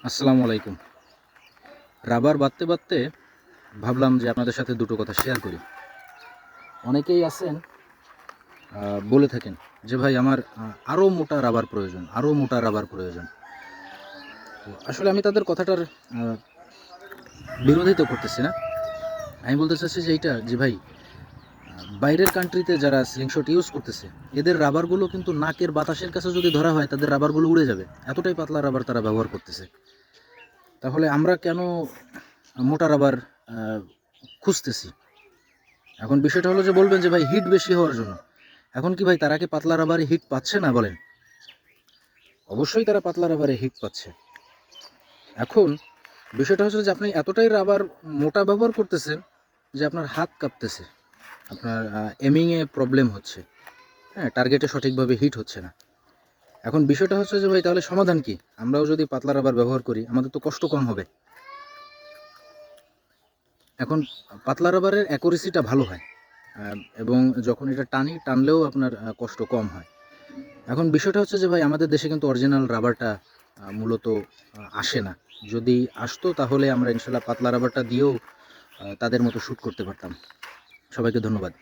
আসসালামু আলাইকুম। রাবার বাঁধতে বাঁধতে ভাবলাম যে আপনাদের সাথে দুটো কথা শেয়ার করি। অনেকেই আছেন বলে থাকেন যে ভাই আমার আরও মোটা রাবার প্রয়োজন, আরও মোটা রাবার প্রয়োজন। তো আসলে আমি তাদের কথাটার বিরোধিতা করতেছি না। আমি বলতে চাচ্ছি যে এইটা যে ভাই বাইরের কান্ট্রিতে যারা স্লিংশট ইউজ করতেছে এদের রাবারগুলো কিন্তু নাকের বাতাসের কাছে যদি ধরা হয় তাদের রাবারগুলো উড়ে যাবে, এতটাই পাতলা রাবার তারা ব্যবহার করতেছে। তাহলে আমরা কেন মোটা রাবার খুঁজতেছি? এখন বিষয়টা হলো যে বলবেন যে ভাই হিট বেশি হওয়ার জন্য। এখন কি ভাই তারা কি পাতলা রাবারে হিট পাচ্ছে না বলেন? অবশ্যই তারা পাতলা রাবারে হিট পাচ্ছে। এখন বিষয়টা হচ্ছে যে আপনি এতটাই রাবার মোটা ব্যবহার করতেছেন যে আপনার হাত কাঁপতেছে, আপনার এমিংয়ে প্রবলেম হচ্ছে, হ্যাঁ, টার্গেটে সঠিকভাবে হিট হচ্ছে না। এখন বিষয়টা হচ্ছে যে ভাই তাহলে সমাধান কি? আমরাও যদি পাতলা রাবার ব্যবহার করি আমাদের তো কষ্ট কম হবে। এখন পাতলা রাবারের অ্যাকুরেসিটা ভালো হয় এবং যখন এটা টানলেও আপনার কষ্ট কম হয়। এখন বিষয়টা হচ্ছে যে ভাই আমাদের দেশে কিন্তু অরিজিনাল রাবারটা মূলত আসে না। যদি আসতো তাহলে আমরা ইনশাল্লাহ পাতলা রাবারটা দিয়েও তাদের মতো শ্যুট করতে পারতাম। সবাইকে ধন্যবাদ।